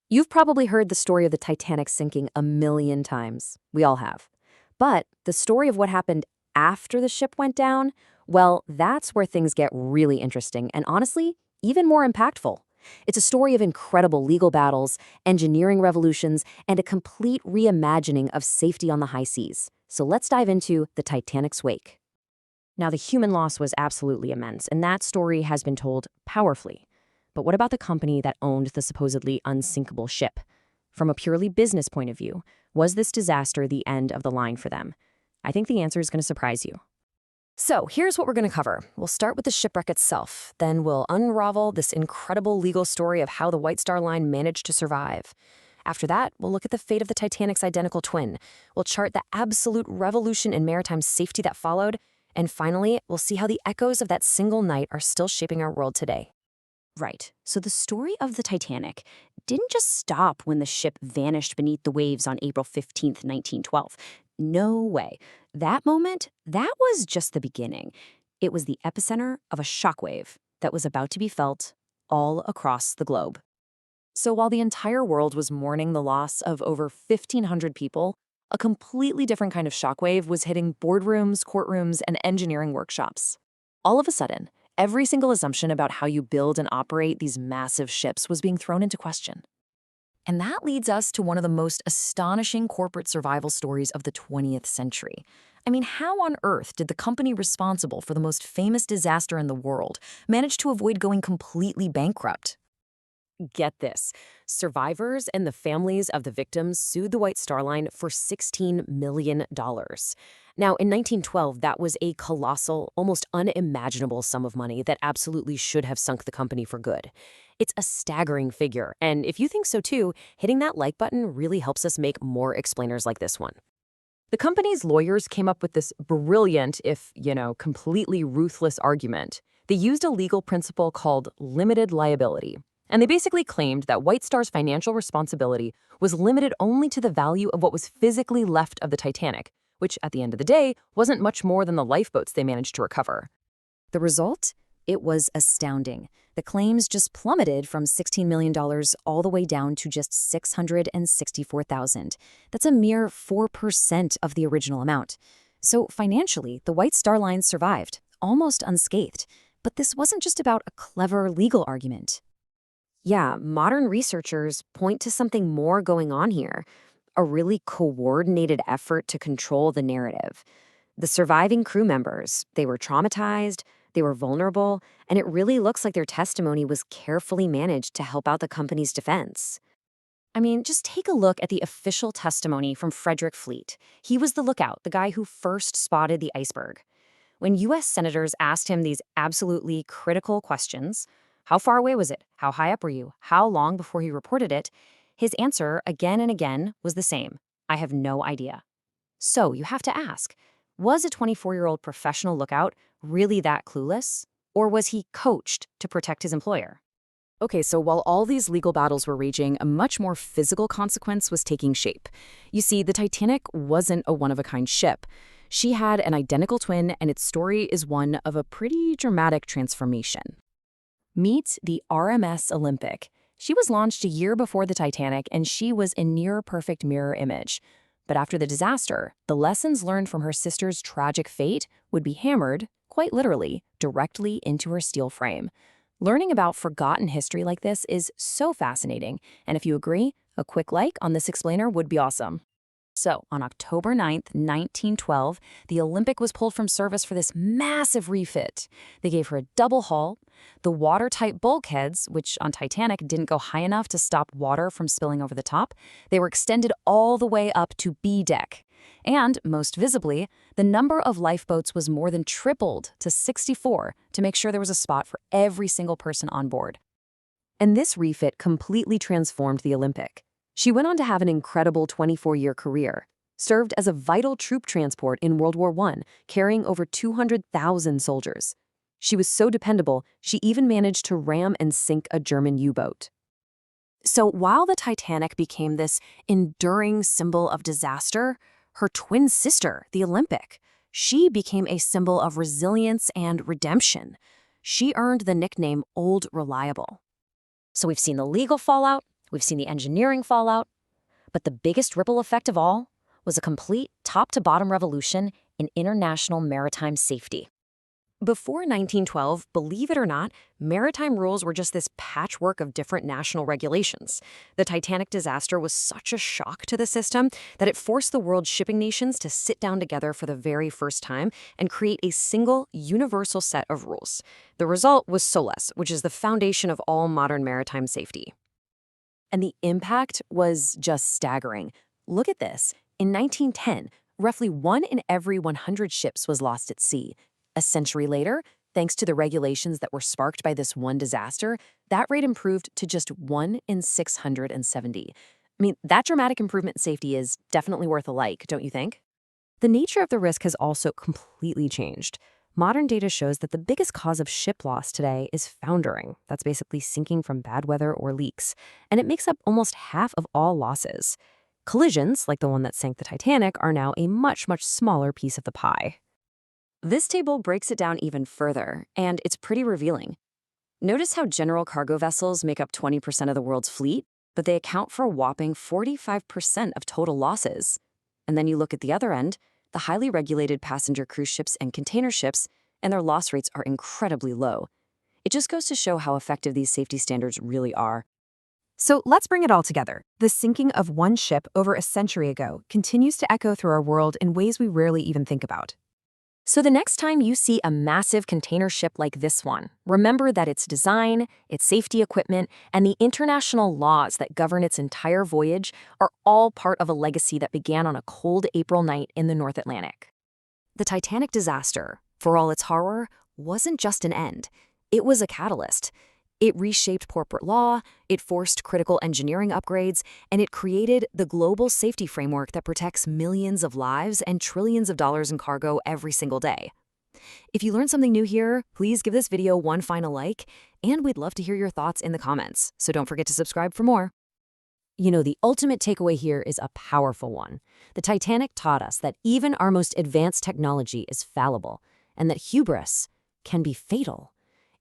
You've probably heard the story of the Titanic sinking a million times. We all have. But the story of what happened after the ship went down, well, that's where things get really interesting and honestly, even more impactful. It's a story of incredible legal battles, engineering revolutions, and a complete reimagining of safety on the high seas. So let's dive into the Titanic's wake. Now, the human loss was absolutely immense, and that story has been told powerfully. But what about the company that owned the supposedly unsinkable ship? From a purely business point of view, was this disaster the end of the line for them? I think the answer is going to surprise you. So here's what we're going to cover. We'll start with the shipwreck itself. Then we'll unravel this incredible legal story of how the White Star Line managed to survive. After that, we'll look at the fate of the Titanic's identical twin. We'll chart the absolute revolution in maritime safety that followed. And finally, we'll see how the echoes of that single night are still shaping our world today. Right, so the story of the Titanic didn't just stop when the ship vanished beneath the waves on April 15th, 1912. No way. That moment, that was just the beginning. It was the epicenter of a shockwave that was about to be felt all across the globe. So while the entire world was mourning the loss of over 1,500 people, a completely different kind of shockwave was hitting boardrooms, courtrooms, and engineering workshops. All of a sudden, every single assumption about how you build and operate these massive ships was being thrown into question. And that leads us to one of the most astonishing corporate survival stories of the 20th century. I mean, how on earth did the company responsible for the most famous disaster in the world manage to avoid going completely bankrupt? Get this. Survivors and the families of the victims sued the White Star Line for $16 million. Now, in 1912, that was a colossal, almost unimaginable sum of money that absolutely should have sunk the company for good. It's a staggering figure, and if you think so too, hitting that like button really helps us make more explainers like this one. The company's lawyers came up with this brilliant, if, completely ruthless argument. They used a legal principle called limited liability. And they basically claimed that White Star's financial responsibility was limited only to the value of what was physically left of the Titanic, which at the end of the day wasn't much more than the lifeboats they managed to recover. The result? It was astounding. The claims just plummeted from $16 million all the way down to just $664,000. That's a mere 4% of the original amount. So financially, the White Star Line survived, almost unscathed. But this wasn't just about a clever legal argument. Yeah, modern researchers point to something more going on here, a really coordinated effort to control the narrative. The surviving crew members, they were traumatized, they were vulnerable, and it really looks like their testimony was carefully managed to help out the company's defense. I mean, just take a look at the official testimony from Frederick Fleet. He was the lookout, the guy who first spotted the iceberg. When U.S. senators asked him these absolutely critical questions, how far away was it? How high up were you? How long before he reported it? His answer, again and again, was the same. I have no idea. So you have to ask, was a 24-year-old professional lookout really that clueless? Or was he coached to protect his employer? Okay, so while all these legal battles were raging, a much more physical consequence was taking shape. You see, the Titanic wasn't a one-of-a-kind ship. She had an identical twin, and its story is one of a pretty dramatic transformation. Meet the RMS Olympic. She was launched a year before the Titanic, and she was a near-perfect mirror image. But after the disaster, the lessons learned from her sister's tragic fate would be hammered, quite literally, directly into her steel frame. Learning about forgotten history like this is so fascinating, and if you agree, a quick like on this explainer would be awesome. So, on October 9th, 1912, the Olympic was pulled from service for this massive refit. They gave her a double hull. The watertight bulkheads, which on Titanic didn't go high enough to stop water from spilling over the top, they were extended all the way up to B deck. And, most visibly, the number of lifeboats was more than tripled to 64 to make sure there was a spot for every single person on board. And this refit completely transformed the Olympic. She went on to have an incredible 24-year career, served as a vital troop transport in World War I, carrying over 200,000 soldiers. She was so dependable, she even managed to ram and sink a German U-boat. So while the Titanic became this enduring symbol of disaster, her twin sister, the Olympic, she became a symbol of resilience and redemption. She earned the nickname Old Reliable. So we've seen the legal fallout, We've seen the engineering fallout, but the biggest ripple effect of all was a complete top-to-bottom revolution in international maritime safety. Before 1912, believe it or not, maritime rules were just this patchwork of different national regulations. The Titanic disaster was such a shock to the system that it forced the world's shipping nations to sit down together for the very first time and create a single, universal set of rules. The result was SOLAS, which is the foundation of all modern maritime safety. And the impact was just staggering. Look at this. In 1910, roughly 1 in every 100 ships was lost at sea. A century later, thanks to the regulations that were sparked by this one disaster, that rate improved to just 1 in 670. I mean, that dramatic improvement in safety is definitely worth a like, don't you think? The nature of the risk has also completely changed. Modern data shows that the biggest cause of ship loss today is foundering. That's basically sinking from bad weather or leaks, and it makes up almost half of all losses. Collisions, like the one that sank the Titanic, are now a much, much smaller piece of the pie. This table breaks it down even further, and it's pretty revealing. Notice how general cargo vessels make up 20% of the world's fleet, but they account for a whopping 45% of total losses. And then you look at the other end, the highly regulated passenger cruise ships and container ships, and their loss rates are incredibly low. It just goes to show how effective these safety standards really are. So let's bring it all together. The sinking of one ship over a century ago continues to echo through our world in ways we rarely even think about. So the next time you see a massive container ship like this one, remember that its design, its safety equipment, and the international laws that govern its entire voyage are all part of a legacy that began on a cold April night in the North Atlantic. The Titanic disaster, for all its horror, wasn't just an end. It was a catalyst. It reshaped corporate law, it forced critical engineering upgrades, and it created the global safety framework that protects millions of lives and trillions of dollars in cargo every single day. If you learned something new here, please give this video one final like, and we'd love to hear your thoughts in the comments, so don't forget to subscribe for more. You know, the ultimate takeaway here is a powerful one. The Titanic taught us that even our most advanced technology is fallible, and that hubris can be fatal.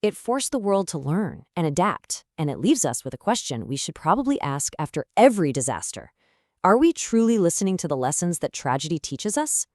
It forced the world to learn and adapt, and it leaves us with a question we should probably ask after every disaster. Are we truly listening to the lessons that tragedy teaches us?